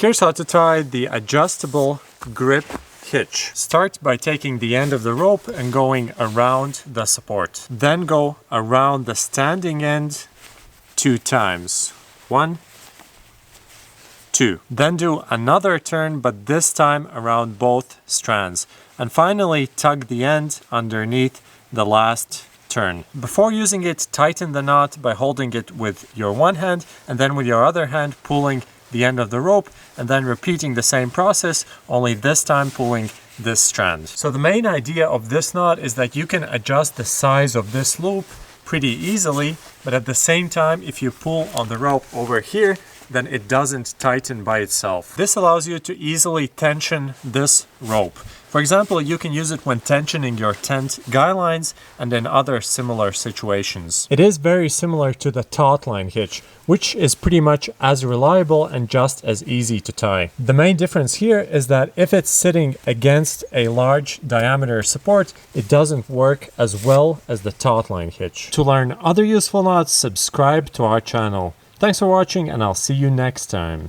Here's how to tie the adjustable grip hitch. Start by taking the end of the rope and going around the support. Then go around the standing end 2 times. 1, 2. Then do another turn, but this time around both strands. And finally tug the end underneath the last turn. Before using it, tighten the knot by holding it with your one hand and then with your other hand pulling the end of the rope, and then repeating the same process, only this time pulling this strand. So the main idea of this knot is that you can adjust the size of this loop pretty easily, but at the same time, if you pull on the rope over here, then it doesn't tighten by itself. This allows you to easily tension this rope. For example, you can use it when tensioning your tent guylines and in other similar situations. It is very similar to the taut line hitch, which is pretty much as reliable and just as easy to tie. The main difference here is that if it's sitting against a large diameter support, it doesn't work as well as the taut line hitch. To learn other useful knots, subscribe to our channel. Thanks for watching, and I'll see you next time.